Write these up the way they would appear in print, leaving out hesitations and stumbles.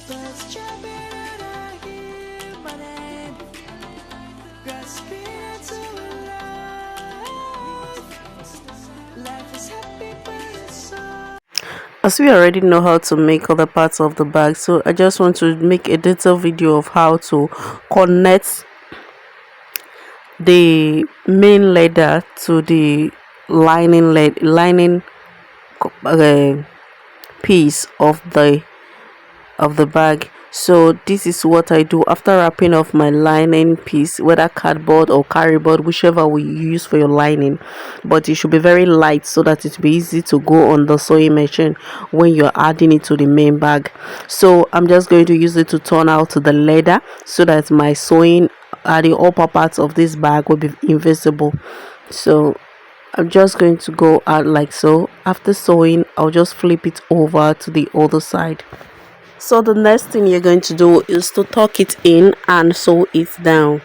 Birds chirping and I hear my name, grasping into life. Life is happy but it's so. As we already know how to make other parts of the bag, so I just want to make a detailed video of how to connect the main leather to the lining uh, piece of the bag. So this is what I do after wrapping off my lining piece, whether cardboard or carryboard, whichever we use for your lining, but it should be very light so that it will be easy to go on the sewing machine when you're adding it to the main bag. So I'm just going to use it to turn out the leather so that my sewing at the upper parts of this bag will be invisible. So I'm just going to go out like so. After sewing, I'll just flip it over to the other side. So the next thing you're going to do is to tuck it in and sew it down,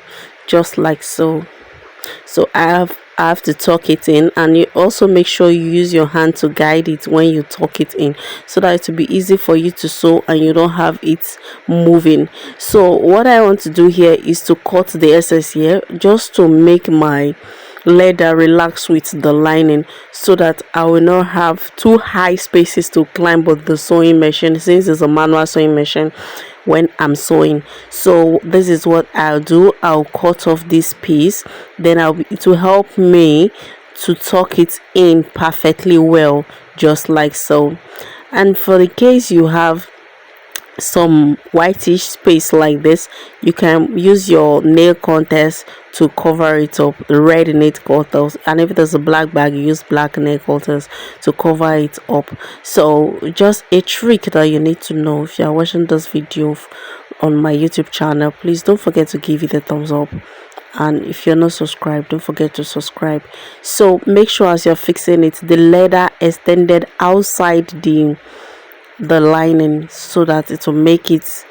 just like so. So I have to tuck it in, and you also make sure you use your hand to guide it when you tuck it in, so that it will be easy for you to sew and you don't have it moving. So what I want to do here is to cut the excess here, just to make my leather relax with the lining, so that I will not have too high spaces to climb with the sewing machine, since it's a manual sewing machine when I'm sewing. So this is what I'll do. I'll cut off this piece, then it will help me to tuck it in perfectly well, just like so. And for the case you have some whitish space like this, you can use your nail cutters to cover it up, the red nail cutters, and if there's a black bag, you use black nail cutters to cover it up. So just a trick that you need to know. If you are watching this video on my YouTube channel, please don't forget to give it a thumbs up, and if you're not subscribed, don't forget to subscribe. So make sure as you're fixing it, the leather extended outside the lining, so that it will make it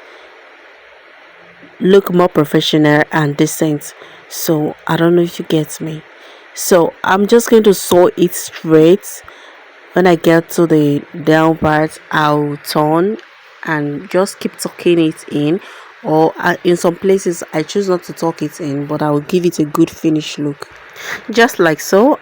look more professional and decent. So I don't know if you get me. So I'm just going to sew it straight. When I get to the down part, I'll turn and just keep tucking it in, or in some places I choose not to tuck it in, but I will give it a good finish look, just like so.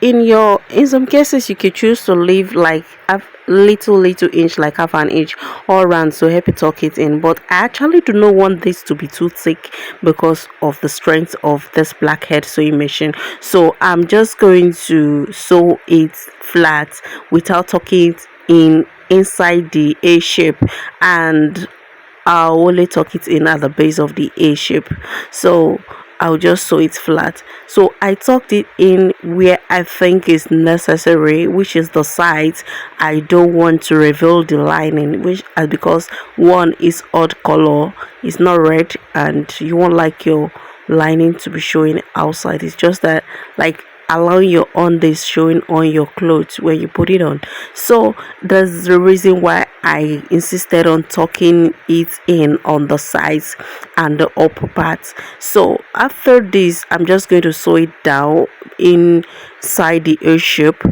In some cases you could choose to leave like a little inch, like half an inch all around, so help you tuck it in, but I actually do not want this to be too thick because of the strength of this blackhead sewing machine. So I'm just going to sew it flat without tucking it in inside the A shape, and I'll only tuck it in at the base of the A shape. So I'll just sew it flat. So I tucked it in where I think is necessary, which is the sides. I don't want to reveal the lining, which because one is odd color, it's not red, and you won't like your lining to be showing outside. It's just that, like, allowing your on this showing on your clothes when you put it on. So that's the reason why I insisted on tucking it in on the sides and the upper parts. So after this, I'm just going to sew it down inside the A shape.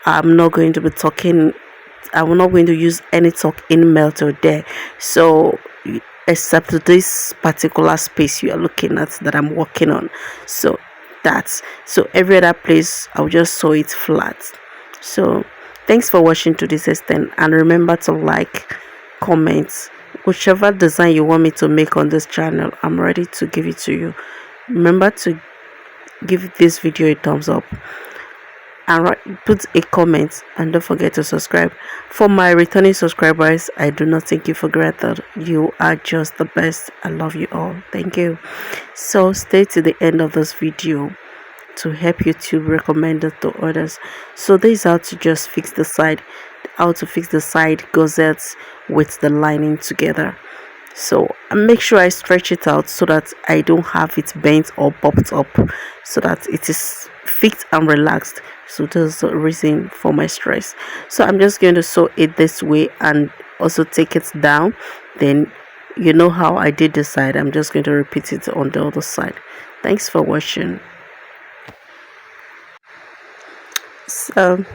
I'm not going to be tucking, I'm not going to use any tuck in melted there, so except this particular space you are looking at that I'm working on. So that's so every other place I'll just sew it flat. So thanks for watching to this extent, and remember to like, comment, whichever design you want me to make on this channel, I'm ready to give it to you. Remember to give this video a thumbs up and put a comment, and don't forget to subscribe. For my returning subscribers, I do not take you for granted. You are just the best. I love you all. Thank you. So stay to the end of this video to help you to recommend it to others. So this is how to just fix the side, how to fix the side gussets with the lining together. So make sure I stretch it out so that I don't have it bent or popped up, so that it is fit and relaxed. So that's the reason for my stress. So I'm just going to sew it this way and also take it down. Then you know how I did this side, I'm just going to repeat it on the other side. Thanks for watching. So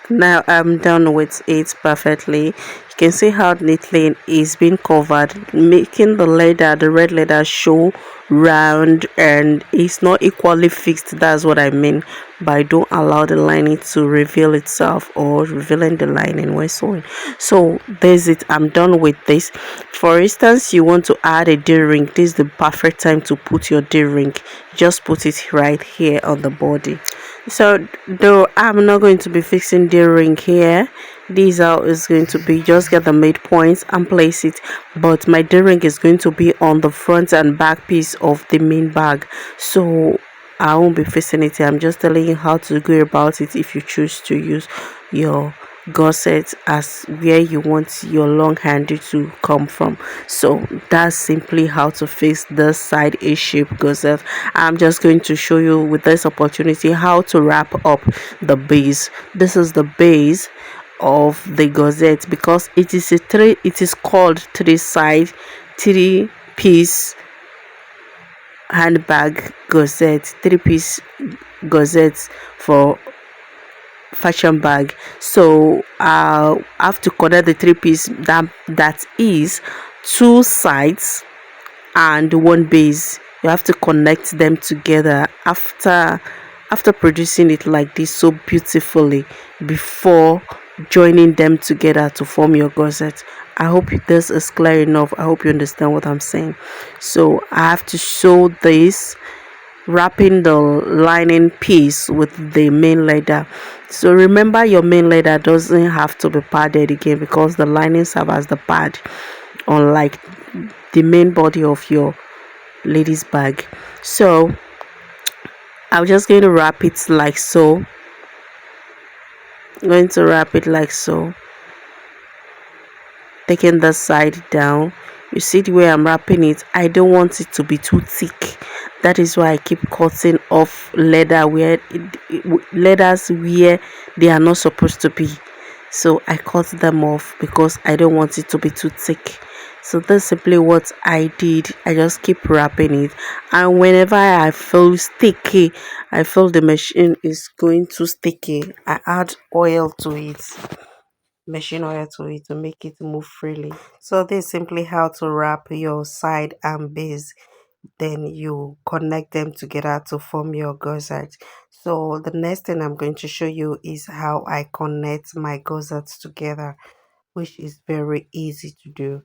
Now I'm done with it perfectly. You can see how neatly it is being covered, making the leather, the red leather, show round and it's not equally fixed. That's what I mean by don't allow the lining to reveal itself or revealing the lining when sewing. So there's it. I'm done with this. For instance, you want to add a D-ring. This is the perfect time to put your D-ring. Just put it right here on the body. So though I'm not going to be fixing the ring here, this out is going to be just get the midpoints and place it, but my d-ring is going to be on the front and back piece of the main bag, so I won't be fixing it. I'm just telling you how to go about it if you choose to use your gusset as where you want your long handle to come from. So that's simply how to fix the side a shape gusset. I'm just going to show you with this opportunity how to wrap up the base. This is the base of the gusset because it is called three side three piece handbag gusset, three piece gusset for fashion bag. So I have to connect the three piece that is two sides and one base. You have to connect them together after producing it like this so beautifully before joining them together to form your gusset. I hope this is clear enough. I hope you understand what I'm saying. So I have to sew this, wrapping the lining piece with the main leather. So remember, your main leather doesn't have to be padded again because the lining serves as the pad, unlike the main body of your ladies bag. So I'm just going to wrap it like so. I'm going to wrap it like so, taking the side down. You see the way I'm wrapping it, I don't want it to be too thick. That is why I keep cutting off leathers where they are not supposed to be. So I cut them off because I don't want it to be too thick. So that's simply what I did. I just keep wrapping it, and whenever I feel sticky, I feel the machine is going too sticky, I add oil to it, machine oil to it, to make it move freely. So this is simply how to wrap your side and base, then you connect them together to form your gusset. So the next thing I'm going to show you is how I connect my gussets together, which is very easy to do.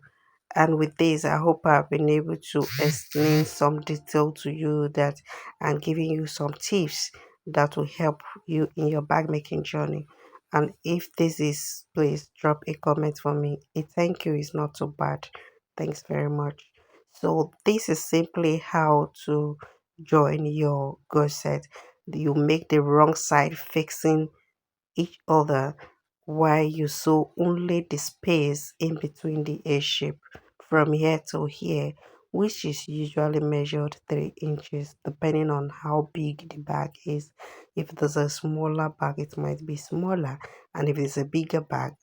And with this, I hope I've been able to explain some detail to you that and giving you some tips that will help you in your bag making journey. And if this is, please drop a comment for me. A thank you is not too bad. Thanks very much. So this is simply how to join your gusset. You make the wrong side fixing each other while you sew only the space in between the A shape from here to here, which is usually measured 3 inches depending on how big the bag is. If there's a smaller bag, it might be smaller, and if it's a bigger bag,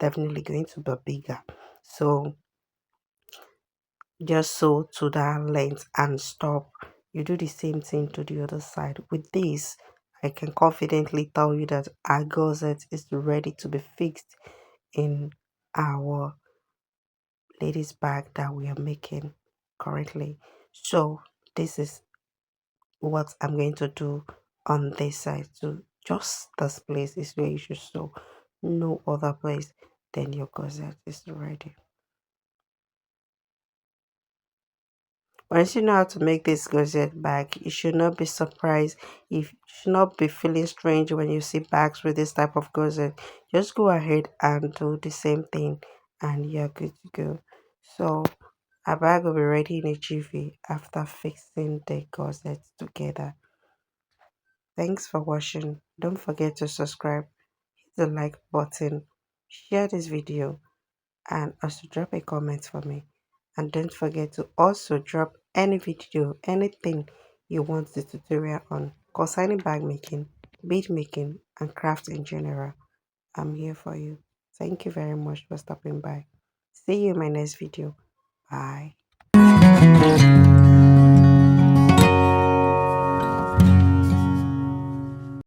definitely going to be bigger. So just sew to that length and stop. You do the same thing to the other side. With this, I can confidently tell you that our gusset is ready to be fixed in our ladies bag that we are making currently. So this is what I'm going to do on this side. So just this place is where you should sew, no other place. Then your gusset is ready. Once you know how to make this gusset bag, you should not be surprised, if you should not be feeling strange when you see bags with this type of gusset. Just go ahead and do the same thing and you're good to go. So our bag will be ready in a jiffy after fixing the gusset together. Thanks for watching. Don't forget to subscribe, hit the like button, share this video, and also drop a comment for me. And don't forget to also drop any video, anything you want the tutorial on concerning bag making, bead making, and craft in general. I'm here for you. Thank you very much for stopping by. See you in my next video. Bye.